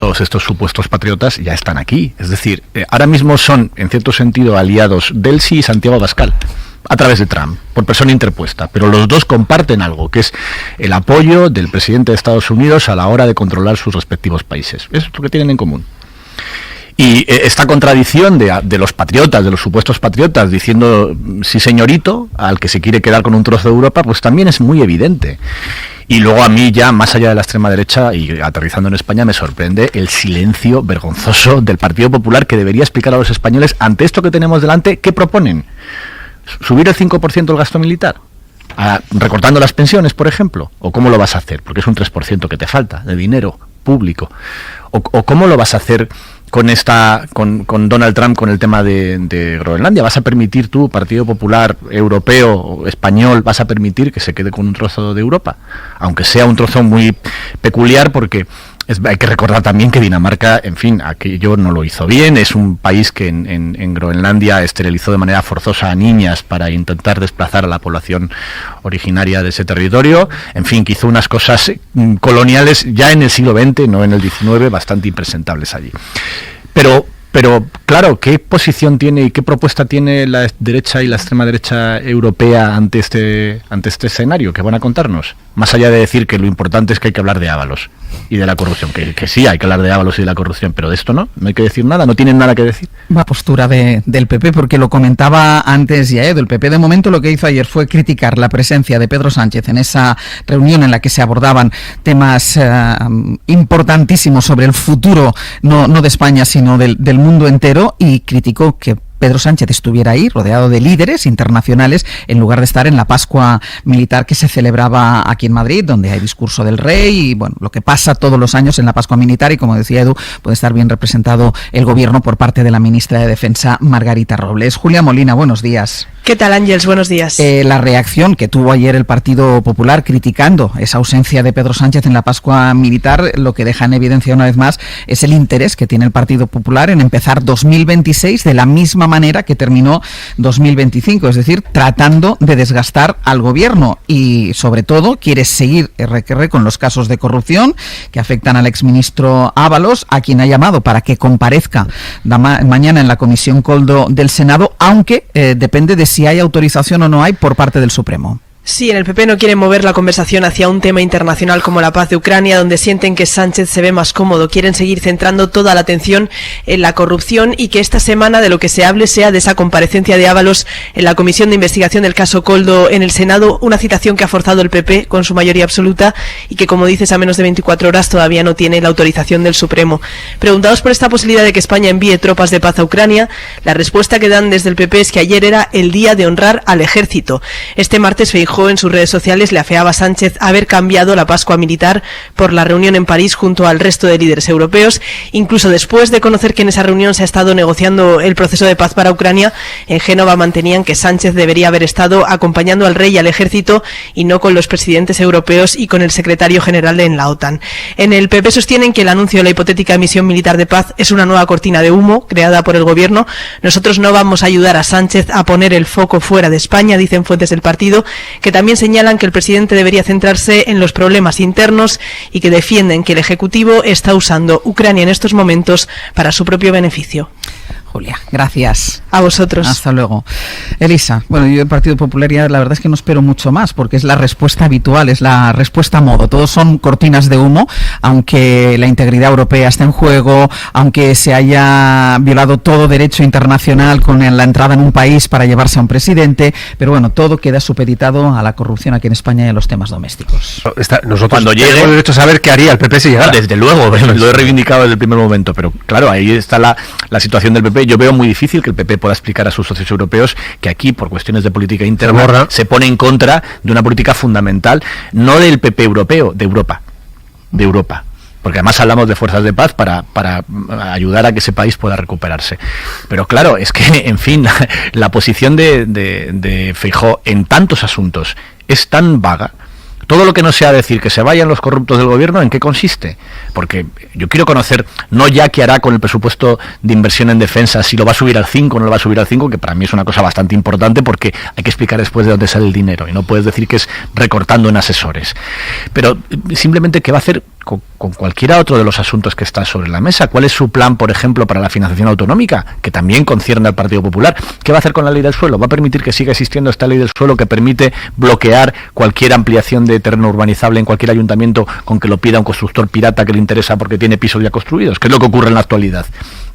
todos estos supuestos patriotas ya están aquí. Es decir, ahora mismo son, en cierto sentido, aliados Delcy y Santiago Abascal, a través de Trump, por persona interpuesta, pero los dos comparten algo, que es el apoyo del presidente de Estados Unidos a la hora de controlar sus respectivos países. Eso es lo que tienen en común. Y esta contradicción de los patriotas, de los supuestos patriotas, diciendo sí señorito, al que se quiere quedar con un trozo de Europa, pues también es muy evidente. Y luego a mí ya, más allá de la extrema derecha y aterrizando en España, me sorprende el silencio vergonzoso del Partido Popular, que debería explicar a los españoles, ante esto que tenemos delante, ¿qué proponen? ¿Subir el 5% el gasto militar? ¿Recortando las pensiones, por ejemplo? ¿O cómo lo vas a hacer? Porque es un 3% que te falta de dinero público. ¿O cómo lo vas a hacer con Donald Trump con el tema de Groenlandia? ¿Vas a permitir tú, Partido Popular Europeo o español, vas a permitir que se quede con un trozo de Europa? Aunque sea un trozo muy peculiar, porque hay que recordar también que Dinamarca, en fin, aquello no lo hizo bien. Es un país que en Groenlandia esterilizó de manera forzosa a niñas para intentar desplazar a la población originaria de ese territorio. En fin, que hizo unas cosas coloniales ya en el siglo XX, no en el XIX, bastante impresentables allí. Pero claro, ¿qué posición tiene y qué propuesta tiene la derecha y la extrema derecha europea ante este escenario que van a contarnos? Más allá de decir que lo importante es que hay que hablar de Ábalos y de la corrupción, que sí hay que hablar de Ábalos y de la corrupción, pero de esto no hay que decir nada, no tienen nada que decir. La postura del PP, porque lo comentaba antes ya, el PP de momento lo que hizo ayer fue criticar la presencia de Pedro Sánchez en esa reunión en la que se abordaban temas importantísimos sobre el futuro, no de España, sino del mundo entero, y criticó que Pedro Sánchez estuviera ahí, rodeado de líderes internacionales, en lugar de estar en la Pascua Militar que se celebraba aquí en Madrid, donde hay discurso del rey y, bueno, lo que pasa todos los años en la Pascua Militar, y como decía Edu, puede estar bien representado el gobierno por parte de la ministra de Defensa, Margarita Robles. Julia Molina, buenos días. ¿Qué tal, Ángels? Buenos días. La reacción que tuvo ayer el Partido Popular criticando esa ausencia de Pedro Sánchez en la Pascua Militar, lo que deja en evidencia una vez más es el interés que tiene el Partido Popular en empezar 2026 de la misma manera que terminó 2025, es decir, tratando de desgastar al gobierno, y sobre todo quiere seguir con los casos de corrupción que afectan al exministro Ábalos, a quien ha llamado para que comparezca mañana en la Comisión Koldo del Senado, aunque depende de si hay autorización o no hay por parte del Supremo. Sí, en el PP no quieren mover la conversación hacia un tema internacional como la paz de Ucrania, donde sienten que Sánchez se ve más cómodo. Quieren seguir centrando toda la atención en la corrupción, y que esta semana de lo que se hable sea de esa comparecencia de Ábalos en la Comisión de Investigación del caso Koldo en el Senado, una citación que ha forzado el PP con su mayoría absoluta y que, como dices, a menos de 24 horas todavía no tiene la autorización del Supremo. Preguntados por esta posibilidad de que España envíe tropas de paz a Ucrania, la respuesta que dan desde el PP es que ayer era el día de honrar al ejército. Este martes Feijóo en sus redes sociales le afeaba a Sánchez haber cambiado la Pascua Militar por la reunión en París junto al resto de líderes europeos, incluso después de conocer que en esa reunión se ha estado negociando el proceso de paz para Ucrania. En Génova mantenían que Sánchez debería haber estado acompañando al rey y al ejército y no con los presidentes europeos y con el secretario general en la OTAN. En el PP sostienen que el anuncio de la hipotética misión militar de paz es una nueva cortina de humo creada por el gobierno. Nosotros no vamos a ayudar a Sánchez a poner el foco fuera de España, dicen fuentes del partido, que también señalan que el presidente debería centrarse en los problemas internos y que defienden que el Ejecutivo está usando Ucrania en estos momentos para su propio beneficio. Julia, gracias. A vosotros. Hasta luego. Elisa, bueno, yo del Partido Popular ya la verdad es que no espero mucho más, porque es la respuesta habitual, es la respuesta a modo. Todos son cortinas de humo, aunque la integridad europea está en juego, aunque se haya violado todo derecho internacional con la entrada en un país para llevarse a un presidente, pero bueno, todo queda supeditado a la corrupción aquí en España y a los temas domésticos. Nosotros cuando llegue, tenemos derecho a saber qué haría el PP si llegara. Desde luego, lo he reivindicado desde el primer momento, pero claro, ahí está la situación del PP. Yo veo muy difícil que el PP pueda explicar a sus socios europeos que aquí, por cuestiones de política interna, se pone en contra de una política fundamental, no del PP europeo, de Europa. Porque además hablamos de fuerzas de paz para ayudar a que ese país pueda recuperarse. Pero claro, es que, en fin, la posición de Feijóo en tantos asuntos es tan vaga. Todo lo que no sea decir que se vayan los corruptos del gobierno, ¿en qué consiste? Porque yo quiero conocer, no ya qué hará con el presupuesto de inversión en defensa, si lo va a subir al 5 o no lo va a subir al 5, que para mí es una cosa bastante importante, porque hay que explicar después de dónde sale el dinero, y no puedes decir que es recortando en asesores. Pero simplemente qué va a hacer con cualquiera otro de los asuntos que están sobre la mesa. ¿Cuál es su plan, por ejemplo, para la financiación autonómica, que también concierne al Partido Popular? ¿Qué va a hacer con la ley del suelo? ¿Va a permitir que siga existiendo esta ley del suelo que permite bloquear cualquier ampliación de terreno urbanizable en cualquier ayuntamiento con que lo pida un constructor pirata que le interesa porque tiene pisos ya construidos? ¿Qué es lo que ocurre en la actualidad?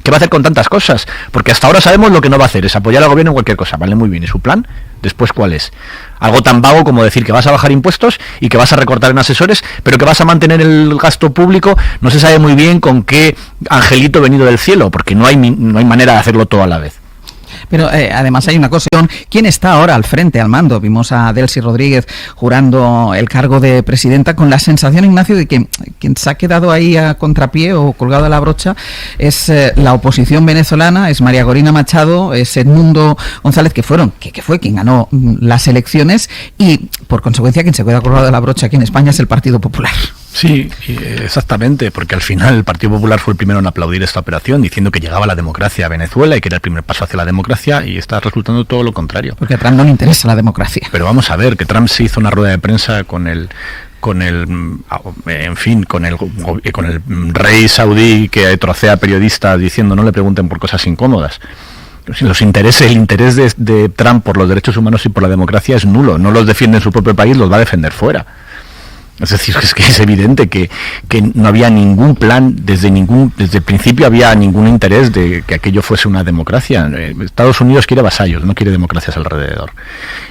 ¿Qué va a hacer con tantas cosas? Porque hasta ahora sabemos lo que no va a hacer, es apoyar al gobierno en cualquier cosa. Vale, muy bien. ¿Y su plan? Después, ¿cuál es? Algo tan vago como decir que vas a bajar impuestos y que vas a recortar en asesores, pero que vas a mantener el gasto público. No se sabe muy bien con qué angelito venido del cielo, porque no hay manera de hacerlo todo a la vez. Pero además hay una cosa, ¿quién está ahora al frente, al mando? Vimos a Delcy Rodríguez jurando el cargo de presidenta con la sensación, Ignacio, de que quien se ha quedado ahí a contrapié o colgado a la brocha es la oposición venezolana, es María Corina Machado, es Edmundo González, que fue quien ganó las elecciones, y por consecuencia quien se queda colgado a la brocha aquí en España es el Partido Popular. Sí, exactamente, porque al final el Partido Popular fue el primero en aplaudir esta operación, diciendo que llegaba la democracia a Venezuela y que era el primer paso hacia la democracia, y está resultando todo lo contrario. Porque a Trump no le interesa la democracia. Pero vamos a ver, que Trump se hizo una rueda de prensa con el rey saudí que trocea periodistas diciendo no le pregunten por cosas incómodas. El interés de Trump por los derechos humanos y por la democracia es nulo, no los defiende en su propio país, los va a defender fuera. Es decir, es que es evidente que no había ningún plan, desde el principio había ningún interés de que aquello fuese una democracia. Estados Unidos quiere vasallos, no quiere democracias alrededor.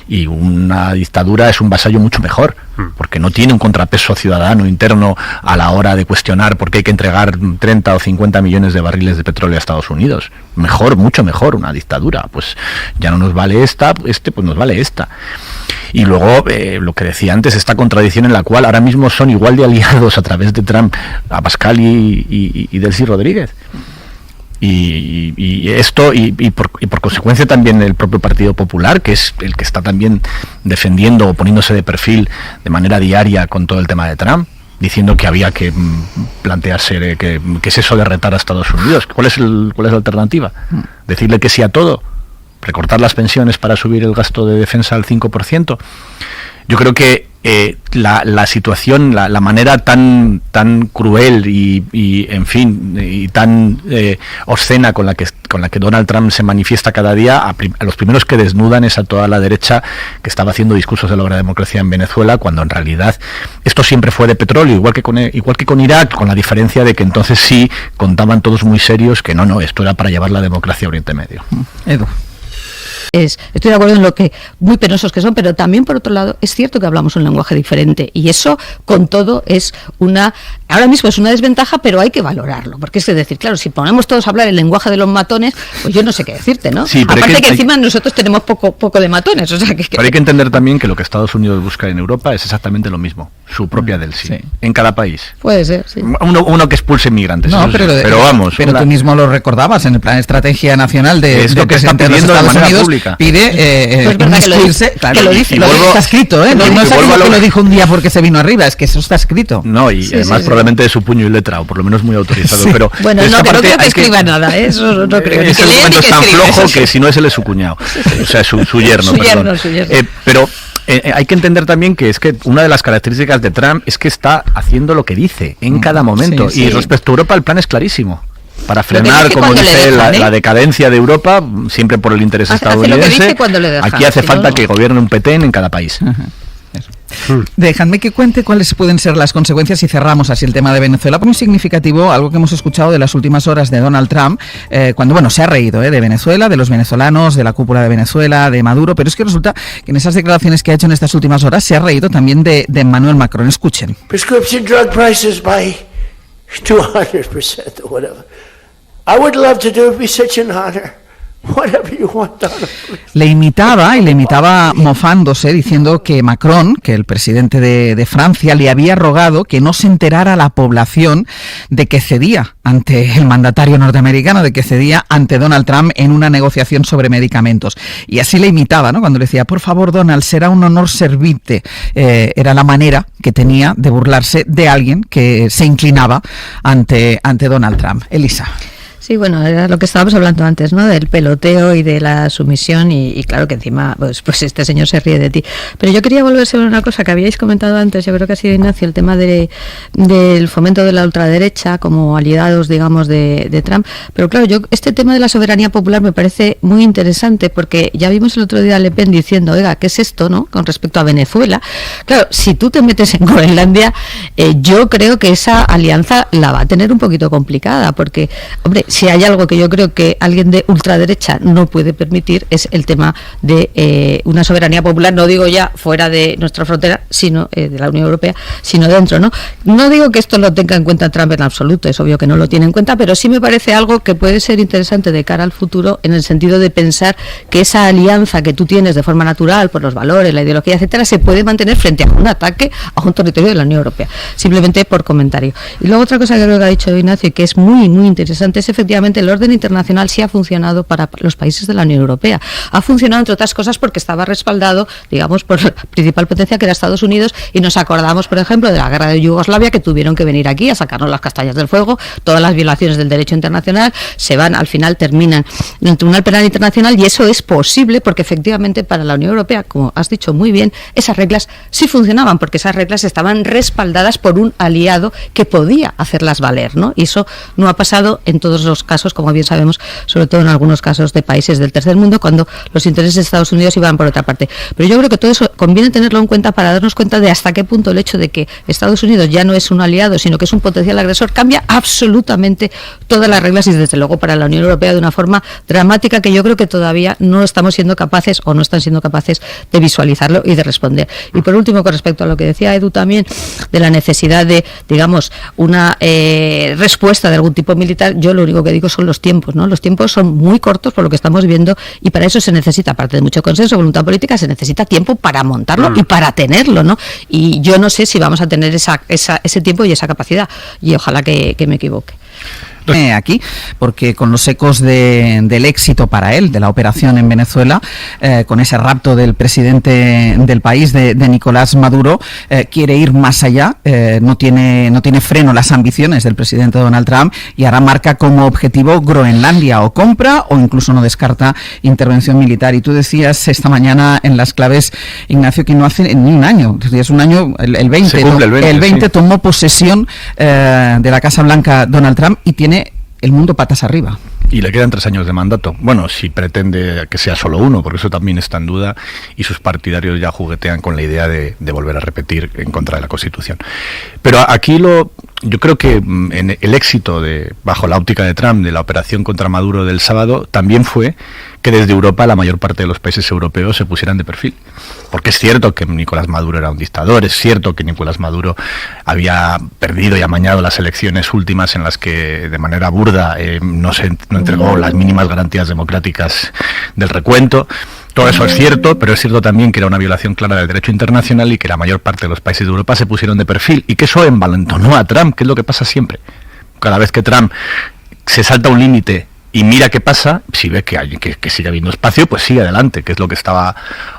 Y una dictadura es un vasallo mucho mejor, porque no tiene un contrapeso ciudadano interno a la hora de cuestionar por qué hay que entregar 30 o 50 millones de barriles de petróleo a Estados Unidos. Mejor, mucho mejor una dictadura. Pues ya no nos vale esta, pues nos vale esta. Y luego, lo que decía antes, esta contradicción en la cual ahora mismo son igual de aliados a través de Trump Abascal y Delcy Rodríguez. Y esto, y por consecuencia también el propio Partido Popular, que es el que está también defendiendo o poniéndose de perfil de manera diaria con todo el tema de Trump, diciendo que había que plantearse que es eso de retar a Estados Unidos. ¿Cuál es la alternativa? ¿Decirle que sí a todo? ¿Recortar las pensiones para subir el gasto de defensa al 5%? Yo creo que la situación, la manera tan cruel y en fin, y tan obscena con la que Donald Trump se manifiesta cada día, a los primeros que desnudan es a toda la derecha que estaba haciendo discursos de la democracia en Venezuela, cuando en realidad esto siempre fue de petróleo, igual que con Irak, con la diferencia de que entonces sí contaban todos muy serios que no, esto era para llevar la democracia a Oriente Medio. Edu. Estoy de acuerdo en lo que muy penosos que son, pero también por otro lado es cierto que hablamos un lenguaje diferente, y eso con todo ahora mismo es una desventaja, pero hay que valorarlo, porque es decir, claro, si ponemos todos a hablar el lenguaje de los matones, pues yo no sé qué decirte, ¿no? Sí, aparte que encima nosotros tenemos poco de matones, o sea que... Pero hay que entender también que lo que Estados Unidos busca en Europa es exactamente lo mismo, su propia Delcy, sí, en cada país. Puede ser, sí. Uno que expulse inmigrantes. No, pero vamos. Pero tú mismo lo recordabas en el Plan de Estrategia Nacional de lo que está pidiendo de manera pública. Pide pues que lo dice, está escrito, ¿eh? No es algo que lo dijo un día porque se vino arriba, es que eso está escrito. No, y sí, además probablemente de su puño y letra, o por lo menos muy autorizado. Sí. Pero bueno, no creo que escriba nada, ¿eh? Eso no creo. Ese documento es tan flojo que si no es él es su cuñado, o sea, su yerno, perdón. Su yerno. Pero hay que entender también que es que una de las características de Trump es que está haciendo lo que dice en cada momento, y respecto a Europa el plan es clarísimo. Para frenar, como dice, la decadencia de Europa, siempre por el interés estadounidense. Aquí hace falta que gobierne un PT en cada país. Dejadme que cuente cuáles pueden ser las consecuencias y cerramos así el tema de Venezuela. Muy significativo, algo que hemos escuchado de las últimas horas de Donald Trump, cuando se ha reído de Venezuela, de los venezolanos, de la cúpula de Venezuela, de Maduro, pero es que resulta que en esas declaraciones que ha hecho en estas últimas horas se ha reído también de Emmanuel Macron. Escuchen. Prescription drug prices by 200% or whatever. I would love to do it, be such an honor. Whatever you want, Donald. Le imitaba mofándose, diciendo que Macron, que el presidente de Francia, le había rogado que no se enterara la población de que cedía ante el mandatario norteamericano, de que cedía ante Donald Trump en una negociación sobre medicamentos. Y así le imitaba, ¿no? Cuando le decía, por favor, Donald, será un honor servirte. Era la manera que tenía de burlarse de alguien que se inclinaba ante Donald Trump. Elisa. Sí, bueno, era lo que estábamos hablando antes, ¿no? Del peloteo y de la sumisión y claro que encima, pues este señor se ríe de ti. Pero yo quería volver sobre una cosa que habíais comentado antes, yo creo que ha sido Ignacio, el tema del fomento de la ultraderecha como aliados, digamos, de Trump. Pero claro, este tema de la soberanía popular me parece muy interesante porque ya vimos el otro día a Le Pen diciendo, oiga, ¿qué es esto, no? Con respecto a Venezuela. Claro, si tú te metes en Groenlandia, yo creo que esa alianza la va a tener un poquito complicada porque, hombre, si hay algo que yo creo que alguien de ultraderecha no puede permitir es el tema de una soberanía popular, no digo ya fuera de nuestra frontera, sino de la Unión Europea, sino dentro, ¿no? No digo que esto lo tenga en cuenta Trump en absoluto, es obvio que no lo tiene en cuenta, pero sí me parece algo que puede ser interesante de cara al futuro en el sentido de pensar que esa alianza que tú tienes de forma natural por los valores, la ideología, etcétera, se puede mantener frente a un ataque a un territorio de la Unión Europea, simplemente por comentario. Y luego otra cosa que creo que ha dicho Ignacio y que es muy, muy interesante es efectivamente el orden internacional sí ha funcionado para los países de la Unión Europea. Ha funcionado, entre otras cosas, porque estaba respaldado, digamos, por la principal potencia que era Estados Unidos, y nos acordamos, por ejemplo, de la guerra de Yugoslavia, que tuvieron que venir aquí a sacarnos las castañas del fuego, todas las violaciones del derecho internacional, al final terminan en el Tribunal Penal Internacional, y eso es posible porque efectivamente para la Unión Europea, como has dicho muy bien, esas reglas sí funcionaban, porque esas reglas estaban respaldadas por un aliado que podía hacerlas valer, ¿no? Y eso no ha pasado en todos los casos, como bien sabemos, sobre todo en algunos casos de países del tercer mundo, cuando los intereses de Estados Unidos iban por otra parte. Pero yo creo que todo eso conviene tenerlo en cuenta para darnos cuenta de hasta qué punto el hecho de que Estados Unidos ya no es un aliado, sino que es un potencial agresor, cambia absolutamente todas las reglas y desde luego para la Unión Europea de una forma dramática que yo creo que todavía no estamos siendo capaces o no están siendo capaces de visualizarlo y de responder. Y por último, con respecto a lo que decía Edu también, de la necesidad de, digamos, una respuesta de algún tipo militar, yo lo único que digo son los tiempos, ¿no? Los tiempos son muy cortos por lo que estamos viendo y para eso se necesita, aparte de mucho consenso, voluntad política, se necesita tiempo para montarlo y para tenerlo, ¿no? Y yo no sé si vamos a tener ese tiempo y esa capacidad, y ojalá que me equivoque. Aquí, porque con los ecos del éxito para él, de la operación en Venezuela, con ese rapto del presidente del país, de Nicolás Maduro, quiere ir más allá, no tiene freno las ambiciones del presidente Donald Trump y ahora marca como objetivo Groenlandia, o compra o incluso no descarta intervención militar. Y tú decías esta mañana en las claves, Ignacio, que no hace ni un año, es un año, el 20, se cumple el 20 sí. Tomó posesión de la Casa Blanca Donald Trump y tiene el mundo patas arriba. Y le quedan 3 años de mandato. Bueno, si pretende que sea solo uno, porque eso también está en duda, y sus partidarios ya juguetean con la idea de volver a repetir en contra de la Constitución. Pero aquí yo creo que en el éxito bajo la óptica de Trump de la operación contra Maduro del sábado también fue que desde Europa la mayor parte de los países europeos se pusieran de perfil. Porque es cierto que Nicolás Maduro era un dictador, es cierto que Nicolás Maduro había perdido y amañado las elecciones últimas en las que de manera burda no entregó las mínimas garantías democráticas del recuento. Todo eso es cierto, pero es cierto también que era una violación clara del derecho internacional y que la mayor parte de los países de Europa se pusieron de perfil y que eso envalentonó a Trump, que es lo que pasa siempre. Cada vez que Trump se salta un límite y mira qué pasa, si ve que sigue habiendo espacio, pues sigue adelante, que es lo que estaba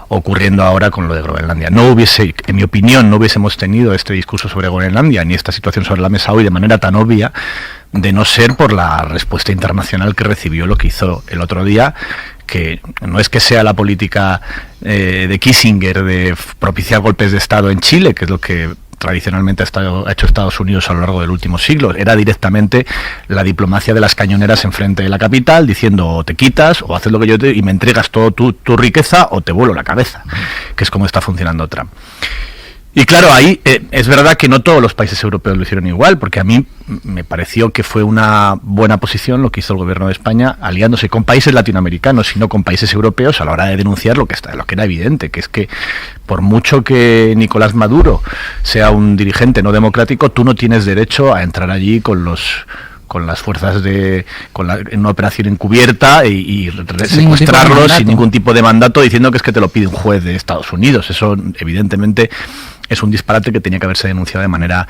ocurriendo ahora con lo de Groenlandia. En mi opinión, no hubiésemos tenido este discurso sobre Groenlandia ni esta situación sobre la mesa hoy de manera tan obvia, de no ser por la respuesta internacional que recibió lo que hizo el otro día, que no es que sea la política de Kissinger de propiciar golpes de Estado en Chile, que es lo que tradicionalmente ha hecho Estados Unidos a lo largo del último siglo. Era directamente la diplomacia de las cañoneras enfrente de la capital, diciendo o te quitas o haces lo que yo y me entregas toda tu riqueza o te vuelo la cabeza, que es como está funcionando Trump. Y claro, ahí es verdad que no todos los países europeos lo hicieron igual, porque a mí me pareció que fue una buena posición lo que hizo el gobierno de España, aliándose con países latinoamericanos y no con países europeos a la hora de denunciar lo que era evidente, que es que por mucho que Nicolás Maduro sea un dirigente no democrático, tú no tienes derecho a entrar allí con las fuerzas en una operación encubierta y secuestrarlos sin ningún tipo de mandato, diciendo que es que te lo pide un juez de Estados Unidos. Eso evidentemente es un disparate que tenía que haberse denunciado de manera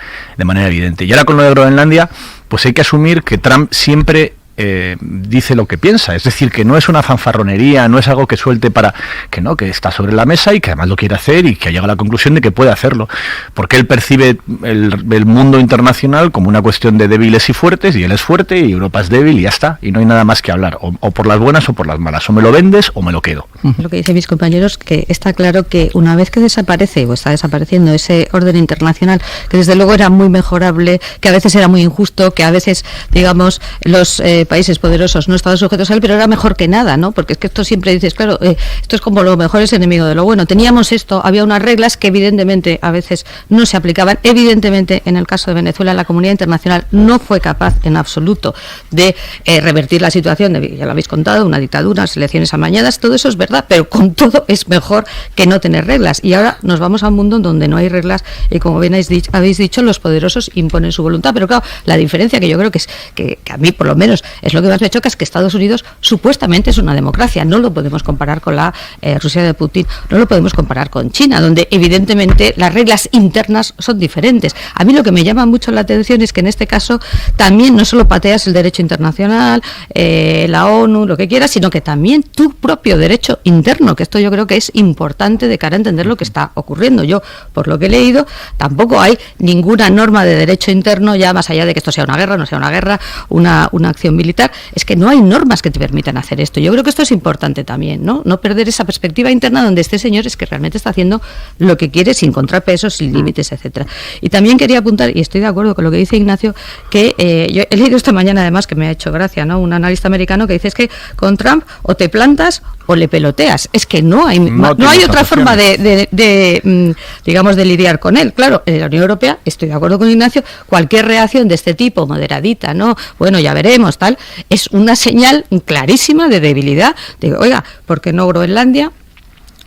evidente. Y ahora con lo de Groenlandia, pues hay que asumir que Trump siempre dice lo que piensa, es decir, que no es una fanfarronería, no es algo que suelte para que no, que está sobre la mesa y que además lo quiere hacer y que ha llegado a la conclusión de que puede hacerlo, porque él percibe el mundo internacional como una cuestión de débiles y fuertes, y él es fuerte y Europa es débil y ya está, y no hay nada más que hablar, o por las buenas o por las malas, o me lo vendes o me lo quedo. Lo que dicen mis compañeros, que está claro que una vez que desaparece o está desapareciendo ese orden internacional, que desde luego era muy mejorable, que a veces era muy injusto, que a veces, digamos, los países poderosos no estaban sujetos a él, pero era mejor que nada, ¿no? Porque es que esto siempre dices, claro, esto es como lo mejor es enemigo de lo bueno. Teníamos esto, había unas reglas que evidentemente a veces no se aplicaban. Evidentemente, en el caso de Venezuela, la comunidad internacional no fue capaz en absoluto de revertir la situación, ya lo habéis contado, una dictadura, unas elecciones amañadas, todo eso es verdad, pero con todo es mejor que no tener reglas. Y ahora nos vamos a un mundo donde no hay reglas y, como bien habéis dicho, los poderosos imponen su voluntad. Pero claro, la diferencia que yo creo que es que a mí por lo menos es lo que más me choca, es que Estados Unidos supuestamente es una democracia. No lo podemos comparar con la Rusia de Putin, no lo podemos comparar con China, donde evidentemente las reglas internas son diferentes. A mí lo que me llama mucho la atención es que en este caso también no solo pateas el derecho internacional, la ONU, lo que quieras, sino que también tu propio derecho interno, que esto yo creo que es importante de cara a entender lo que está ocurriendo. Yo, por lo que he leído, tampoco hay ninguna norma de derecho interno, ya más allá de que esto sea una guerra, no sea una guerra, una acción militar, es que no hay normas que te permitan hacer esto. Yo creo que esto es importante también, ¿no? No perder esa perspectiva interna donde este señor es que realmente está haciendo lo que quiere, sin contrapesos, sin límites, etcétera. Y también quería apuntar, y estoy de acuerdo con lo que dice Ignacio, que yo he leído esta mañana además, que me ha hecho gracia, ¿no? Un analista americano que dice es que con Trump o te plantas o le peloteas. Es que no hay otra forma digamos, de lidiar con él. Claro, en la Unión Europea, estoy de acuerdo con Ignacio, cualquier reacción de este tipo, moderadita, ¿no? Bueno, ya veremos, tal, es una señal clarísima de debilidad. Digo, oiga, ¿por qué no Groenlandia?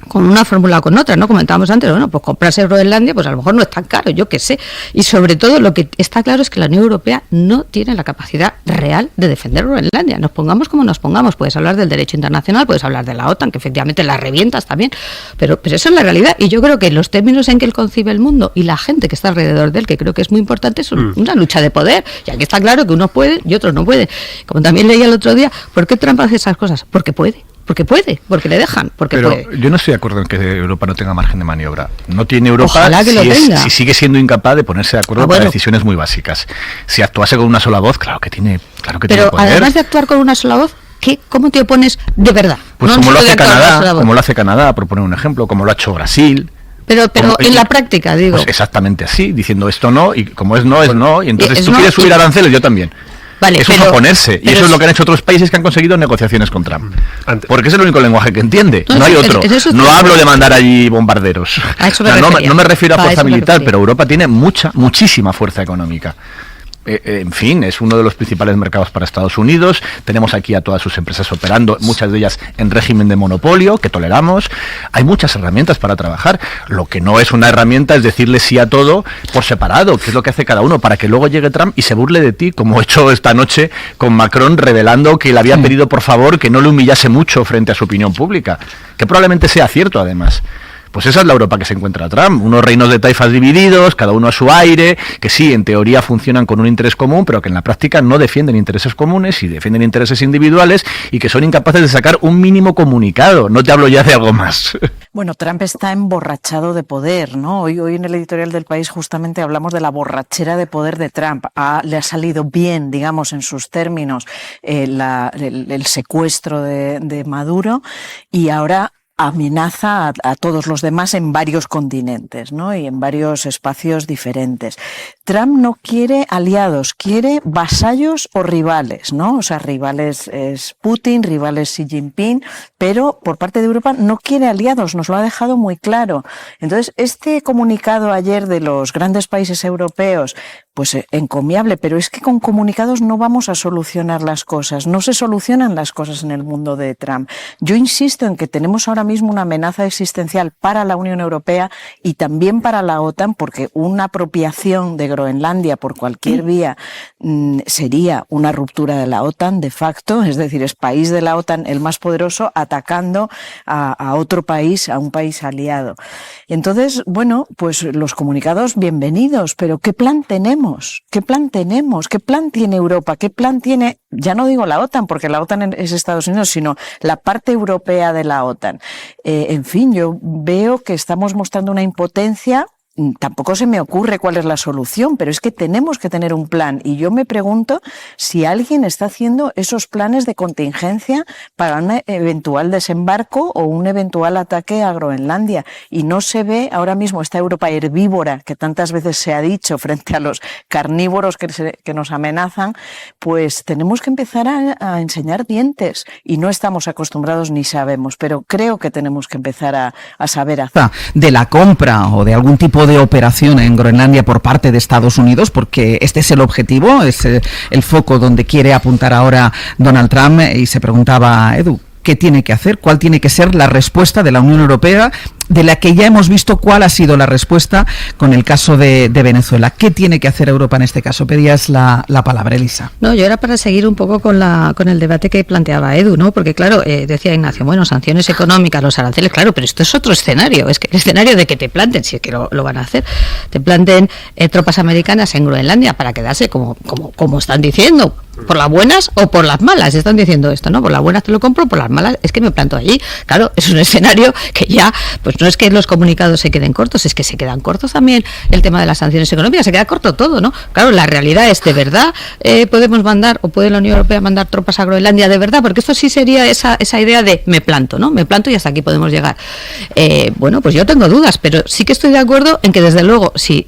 Con una fórmula o con otra, ¿no? Comentábamos antes, bueno, pues comprarse Groenlandia, pues a lo mejor no es tan caro, yo qué sé. Y sobre todo lo que está claro es que la Unión Europea no tiene la capacidad real de defender Groenlandia. Nos pongamos como nos pongamos, puedes hablar del derecho internacional, puedes hablar de la OTAN, que efectivamente la revientas también, pero eso es la realidad. Y yo creo que los términos en que él concibe el mundo y la gente que está alrededor de él, que creo que es muy importante, es una lucha de poder. Y aquí está claro que unos pueden y otros no pueden. Como también leía el otro día, ¿por qué Trump hace esas cosas? Porque puede. Porque le dejan, pero puede. Yo no estoy de acuerdo en que Europa no tenga margen de maniobra. No tiene Europa. Ojalá que lo tenga. Si sigue siendo incapaz de ponerse de acuerdo para decisiones muy básicas. Si actuase con una sola voz, claro que tiene poder. Pero además de actuar con una sola voz, ¿cómo te opones de verdad? Pues como lo hace Canadá, por poner un ejemplo, como lo ha hecho Brasil. Pero en la práctica, digo. Pues exactamente así, diciendo esto no, y como es no, y entonces tú quieres subir aranceles, yo también. Vale, eso es oponerse, y eso es lo que han hecho otros países que han conseguido negociaciones con Trump. Porque es el único lenguaje que entiende, no hay otro. No hablo de mandar allí bombarderos. No me refiero a fuerza militar, pero Europa tiene muchísima fuerza económica. En fin, es uno de los principales mercados para Estados Unidos. Tenemos aquí a todas sus empresas operando, muchas de ellas en régimen de monopolio, que toleramos. Hay muchas herramientas para trabajar. Lo que no es una herramienta es decirle sí a todo por separado, que es lo que hace cada uno, para que luego llegue Trump y se burle de ti, como he hecho esta noche con Macron, revelando que le había pedido por favor que no le humillase mucho frente a su opinión pública, que probablemente sea cierto además. Pues esa es la Europa que se encuentra Trump, unos reinos de taifas divididos, cada uno a su aire, que sí, en teoría funcionan con un interés común, pero que en la práctica no defienden intereses comunes y defienden intereses individuales, y que son incapaces de sacar un mínimo comunicado. No te hablo ya de algo más. Bueno, Trump está emborrachado de poder, ¿no? Hoy en el editorial del País justamente hablamos de la borrachera de poder de Trump. Le ha salido bien, digamos, en sus términos, el secuestro de Maduro, y ahora amenaza a todos los demás en varios continentes, ¿no? Y en varios espacios diferentes. Trump no quiere aliados, quiere vasallos o rivales, ¿no? O sea, rivales es Putin, rivales Xi Jinping, pero por parte de Europa no quiere aliados, nos lo ha dejado muy claro. Entonces, este comunicado ayer de los grandes países europeos, pues encomiable, pero es que con comunicados no vamos a solucionar las cosas, no se solucionan las cosas en el mundo de Trump. Yo insisto en que tenemos ahora mismo una amenaza existencial para la Unión Europea y también para la OTAN, porque una apropiación de Groenlandia por cualquier vía sería una ruptura de la OTAN de facto, es decir, es país de la OTAN el más poderoso atacando a otro país, a un país aliado. Entonces, bueno, pues los comunicados bienvenidos, pero ¿qué plan tenemos? tenemos? ¿Qué plan tenemos? ¿Qué plan tiene Europa? ¿Qué plan tiene, ya no digo la OTAN, porque la OTAN es Estados Unidos, sino la parte europea de la OTAN? En fin, yo veo que estamos mostrando una impotencia. Tampoco se me ocurre cuál es la solución, pero es que tenemos que tener un plan. Y yo me pregunto si alguien está haciendo esos planes de contingencia para un eventual desembarco o un eventual ataque a Groenlandia. Y no se ve ahora mismo esta Europa herbívora que tantas veces se ha dicho frente a los carnívoros que nos amenazan, pues tenemos que empezar a enseñar dientes. Y no estamos acostumbrados ni sabemos, pero creo que tenemos que empezar a saber hacer. De la compra o de algún tipo de operación en Groenlandia por parte de Estados Unidos, porque este es el objetivo, es el foco donde quiere apuntar ahora Donald Trump, y se preguntaba, Edu, ¿qué tiene que hacer? ¿Cuál tiene que ser la respuesta de la Unión Europea, de la que ya hemos visto cuál ha sido la respuesta con el caso de Venezuela? ¿Qué tiene que hacer Europa en este caso? Pedías la palabra, Elisa. No, yo era para seguir un poco con el debate que planteaba Edu, ¿no? Porque claro, decía Ignacio, bueno, sanciones económicas, los aranceles, claro, pero esto es otro escenario, es que el escenario de que te planten, si es que lo van a hacer, te planten tropas americanas en Groenlandia para quedarse como están diciendo, por las buenas o por las malas, están diciendo esto, ¿no? Por las buenas te lo compro, por las malas es que me planto allí. Claro, es un escenario que ya, pues no es que los comunicados se queden cortos, es que se quedan cortos también el tema de las sanciones económicas, se queda corto todo, ¿no? Claro, la realidad es, ¿de verdad podemos mandar, o puede la Unión Europea mandar tropas a Groenlandia de verdad? Porque esto sí sería esa idea de me planto, ¿no? Me planto y hasta aquí podemos llegar. Bueno, pues yo tengo dudas, pero sí que estoy de acuerdo en que desde luego, si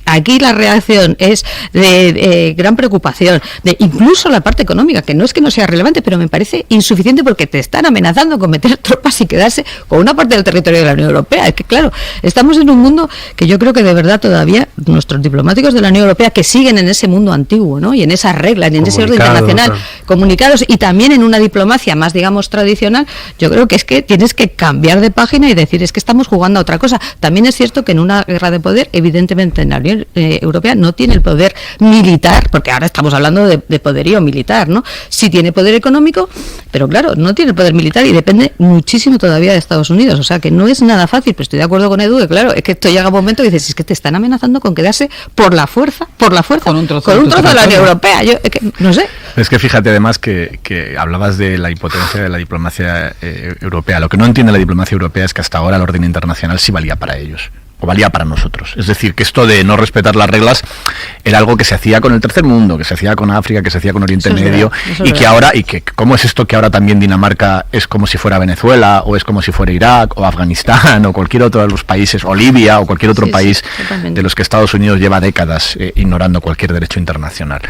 aquí la reacción es de gran preocupación, de incluso la parte económica, que no es que no sea relevante, pero me parece insuficiente porque te están amenazando con meter tropas y quedarse con una parte del territorio de la Unión Europea. Es que claro, estamos en un mundo que yo creo que de verdad todavía nuestros diplomáticos de la Unión Europea que siguen en ese mundo antiguo, ¿no? Y en esas reglas, y en ese orden internacional, comunicados, y también en una diplomacia más, digamos, tradicional, yo creo que es que tienes que cambiar de página y decir, es que estamos jugando a otra cosa. También es cierto que en una guerra de poder, evidentemente en la Unión Europea no tiene el poder militar, porque ahora estamos hablando de poderío militar, ¿no? Sí tiene poder económico, pero claro, no tiene el poder militar y depende muchísimo todavía de Estados Unidos, o sea que no es nada fácil, pero estoy de acuerdo con Edu, que claro, es que esto llega a un momento y dices, es que te están amenazando con quedarse por la fuerza, con un trozo de la Unión Europea. Yo, es que, no sé. Es que fíjate además que hablabas de la impotencia de la diplomacia europea. Lo que no entiende la diplomacia europea es que hasta ahora el orden internacional sí valía para ellos, o valía para nosotros. Es decir, que esto de no respetar las reglas era algo que se hacía con el tercer mundo, que se hacía con África, que se hacía con Oriente Medio, y que ahora, ¿cómo es esto que ahora también Dinamarca es como si fuera Venezuela, o es como si fuera Irak, o Afganistán, o cualquier otro de los países, o Libia, o cualquier otro país de los que Estados Unidos lleva décadas ignorando cualquier derecho internacional?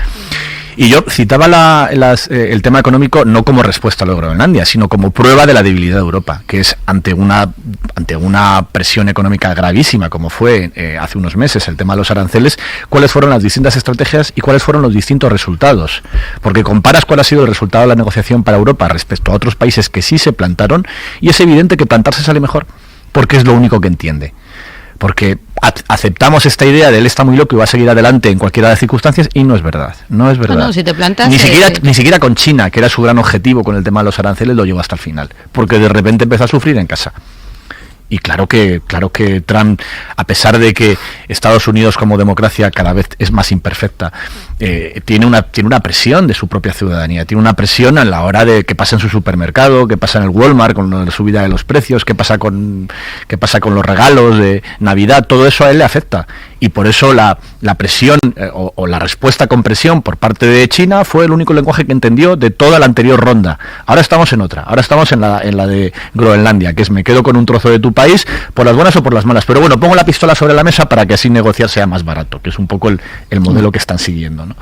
Y yo citaba el tema económico no como respuesta a lo de Groenlandia, sino como prueba de la debilidad de Europa, que es ante una presión económica gravísima, como fue hace unos meses el tema de los aranceles, cuáles fueron las distintas estrategias y cuáles fueron los distintos resultados. Porque comparas cuál ha sido el resultado de la negociación para Europa respecto a otros países que sí se plantaron, y es evidente que plantarse sale mejor, porque es lo único que entiende. Porque aceptamos esta idea de él está muy loco y va a seguir adelante en cualquiera de las circunstancias, y no es verdad, no es verdad. No, si te plantas, ni siquiera con China, que era su gran objetivo con el tema de los aranceles, lo llevó hasta el final, porque de repente empezó a sufrir en casa. Y claro que Trump, a pesar de que Estados Unidos como democracia cada vez es más imperfecta, tiene una presión de su propia ciudadanía, tiene una presión a la hora de qué pasa en su supermercado, qué pasa en el Walmart con la subida de los precios, qué pasa con los regalos de Navidad. Todo eso a él le afecta. Y por eso la presión o la respuesta con presión por parte de China fue el único lenguaje que entendió de toda la anterior ronda. Ahora estamos en otra, ahora estamos en la de Groenlandia, que es me quedo con un trozo de tu país, por las buenas o por las malas. Pero bueno, pongo la pistola sobre la mesa para que así negociar sea más barato, que es un poco el modelo que están siguiendo, ¿no?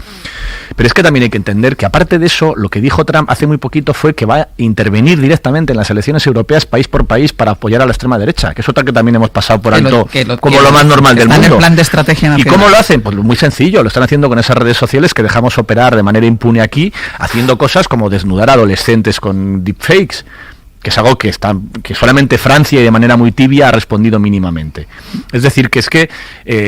Pero es que también hay que entender que aparte de eso, lo que dijo Trump hace muy poquito fue que va a intervenir directamente en las elecciones europeas país por país para apoyar a la extrema derecha, que es otra que también hemos pasado por alto como lo más normal del mundo. Estrategia nacional. ¿Y cómo lo hacen? Pues muy sencillo, lo están haciendo con esas redes sociales que dejamos operar de manera impune aquí, haciendo cosas como desnudar a adolescentes con deepfakes, que es algo que solamente Francia y de manera muy tibia ha respondido mínimamente. Es decir, que es que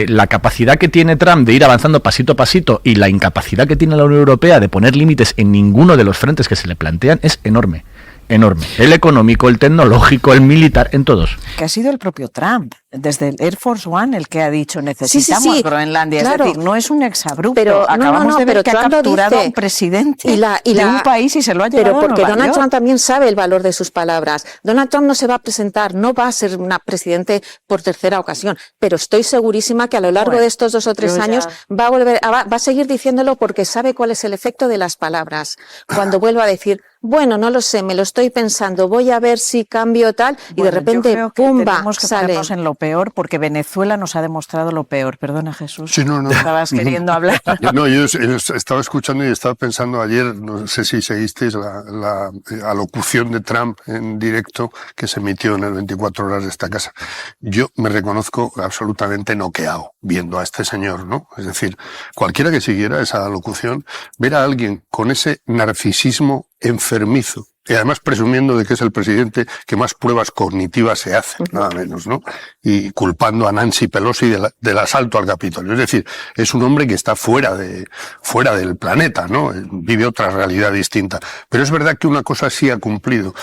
la capacidad que tiene Trump de ir avanzando pasito a pasito y la incapacidad que tiene la Unión Europea de poner límites en ninguno de los frentes que se le plantean es enorme. enorme. El económico, el tecnológico, el militar, en todos. Que ha sido el propio Trump, desde el Air Force One, el que ha dicho necesitamos Groenlandia. Claro. Es decir, no es un exabrupto. Pero, acabamos de ver que Trump ha capturado a un presidente de un país y se lo ha llevado Pero porque a Nueva Donald York. Trump también sabe el valor de sus palabras. Donald Trump no se va a presentar, no va a ser una presidente por tercera ocasión, pero estoy segurísima que a lo largo de estos 2 o 3 años va a seguir diciéndolo porque sabe cuál es el efecto de las palabras. Cuando vuelva a decir, bueno, no lo sé, me lo estoy pensando, voy a ver si cambio tal, y de repente, pumba, tenemos que sale. ponernos en lo peor, porque Venezuela nos ha demostrado lo peor. Perdona, Jesús. Sí, no. Estabas queriendo hablar. No, yo estaba escuchando y estaba pensando ayer, no sé si seguisteis la alocución de Trump en directo que se emitió en el 24 horas de esta casa. Yo me reconozco absolutamente noqueado viendo a este señor, ¿no? Es decir, cualquiera que siguiera esa alocución, ver a alguien con ese narcisismo enfermizo, y además presumiendo de que es el presidente que más pruebas cognitivas se hace, nada menos, ¿no? Y culpando a Nancy Pelosi del asalto al Capitolio. Es decir, es un hombre que está fuera del planeta, ¿no? Vive otra realidad distinta. Pero es verdad que una cosa sí ha cumplido.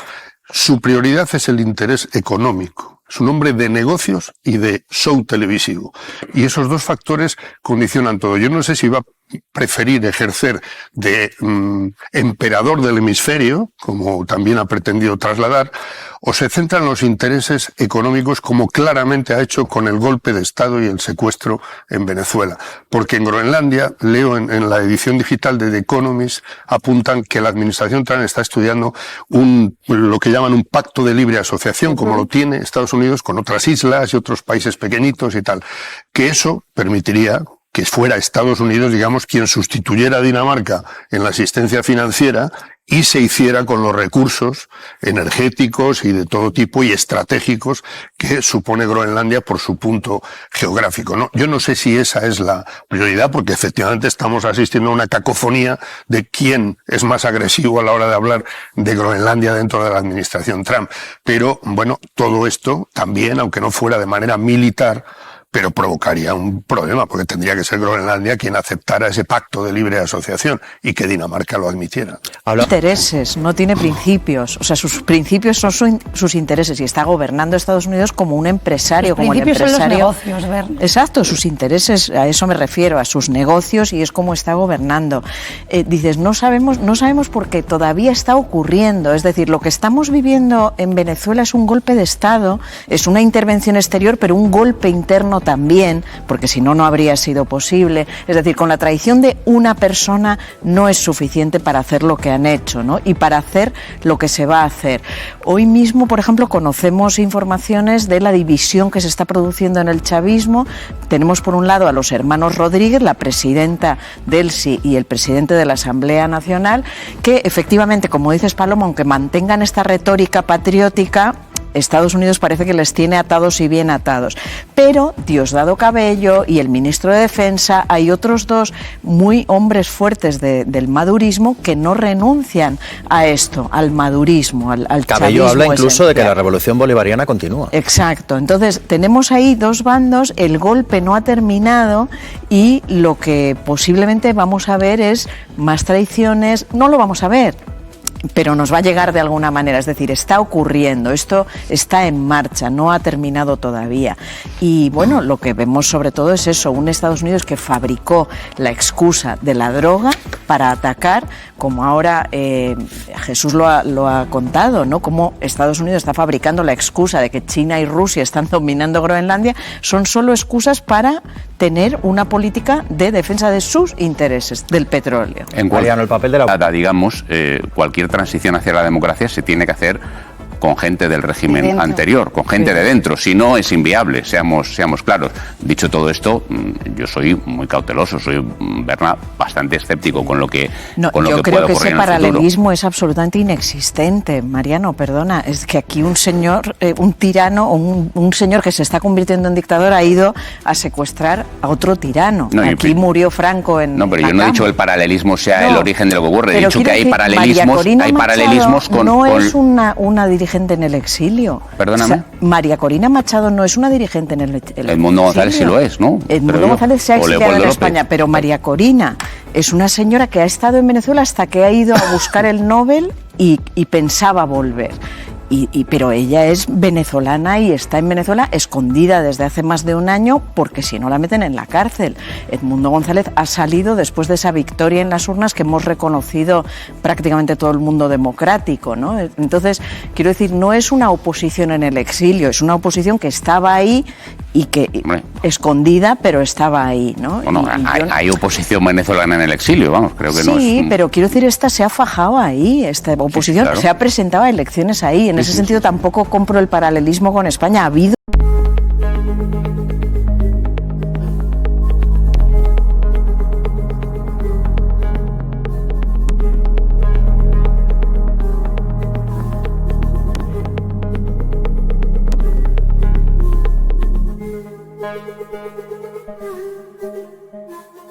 Su prioridad es el interés económico. Es un hombre de negocios y de show televisivo. Y esos dos factores condicionan todo. Yo no sé si va a preferir ejercer de emperador del hemisferio, como también ha pretendido trasladar, o se centra en los intereses económicos, como claramente ha hecho con el golpe de Estado y el secuestro en Venezuela. Porque en Groenlandia, leo en la edición digital de The Economist, apuntan que la administración Trump está estudiando lo que llaman un pacto de libre asociación, como lo tiene Estados Unidos con otras islas y otros países pequeñitos y tal, que eso permitiría que fuera Estados Unidos, digamos, quien sustituyera a Dinamarca en la asistencia financiera y se hiciera con los recursos energéticos y de todo tipo y estratégicos que supone Groenlandia por su punto geográfico, ¿no? Yo no sé si esa es la prioridad, porque efectivamente estamos asistiendo a una cacofonía de quién es más agresivo a la hora de hablar de Groenlandia dentro de la administración Trump. Pero, bueno, todo esto también, aunque no fuera de manera militar, pero provocaría un problema, porque tendría que ser Groenlandia quien aceptara ese pacto de libre asociación y que Dinamarca lo admitiera. Intereses, no tiene principios. O sea, sus principios son sus intereses y está gobernando Estados Unidos como un empresario, como el empresario. Son los negocios, Bern. Exacto, sus intereses, a eso me refiero, a sus negocios, y es como está gobernando. Dices, no sabemos porque todavía está ocurriendo. Es decir, lo que estamos viviendo en Venezuela es un golpe de Estado, es una intervención exterior, pero un golpe interno también, porque si no, no habría sido posible. Es decir, con la traición de una persona no es suficiente para hacer lo que han hecho, ¿no? Y para hacer lo que se va a hacer. Hoy mismo, por ejemplo, conocemos informaciones de la división que se está produciendo en el chavismo. Tenemos por un lado a los hermanos Rodríguez, la presidenta Delcy y el presidente de la Asamblea Nacional, que efectivamente, como dices, Paloma, aunque mantengan esta retórica patriótica, Estados Unidos parece que les tiene atados y bien atados. Pero Diosdado Cabello y el ministro de Defensa, hay otros dos muy hombres fuertes del madurismo que no renuncian a esto, al madurismo, al chavismo. Cabello habla incluso de que la revolución bolivariana continúa. Exacto. Entonces, tenemos ahí dos bandos, el golpe no ha terminado y lo que posiblemente vamos a ver es más traiciones. No lo vamos a ver, pero nos va a llegar de alguna manera, es decir, está ocurriendo, esto está en marcha, no ha terminado todavía. Y bueno, lo que vemos sobre todo es eso, un Estados Unidos que fabricó la excusa de la droga para atacar, como ahora Jesús lo ha contado, ¿no? Como Estados Unidos está fabricando la excusa de que China y Rusia están dominando Groenlandia, son solo excusas para tener una política de defensa de sus intereses, del petróleo. En Mariano, el papel de la... digamos, cualquier transición hacia la democracia se tiene que hacer con gente del régimen anterior, con gente de dentro, si no es inviable, seamos claros. Dicho todo esto, yo soy muy cauteloso, soy, Berna, bastante escéptico con lo que yo creo que ese paralelismo es absolutamente inexistente, Mariano, perdona, es que aquí un señor, un tirano, o un señor que se está convirtiendo en dictador ha ido a secuestrar a otro tirano. No, aquí murió Franco en... No, pero yo no he dicho que el paralelismo sea el origen de lo que ocurre, he dicho que hay paralelismos con... No es una dirigente en el exilio. Perdóname. O sea, María Corina Machado no es una dirigente en el exilio. Edmundo González sí lo es, ¿no? Edmundo González se ha exiliado en España, pero María Corina es una señora que ha estado en Venezuela hasta que ha ido a buscar el Nobel y pensaba volver. Pero ella es venezolana y está en Venezuela escondida desde hace más de un año porque si no la meten en la cárcel. Edmundo González ha salido después de esa victoria en las urnas que hemos reconocido prácticamente todo el mundo democrático, ¿no? Entonces, quiero decir, no es una oposición en el exilio, es una oposición que estaba ahí y que escondida, pero estaba ahí, ¿no? Bueno, hay oposición venezolana en el exilio, vamos, creo que no es... Sí, pero quiero decir, esta se ha fajado ahí, esta oposición claro. Se ha presentado a elecciones ahí. En ese sentido tampoco compro el paralelismo con España. Ha habido...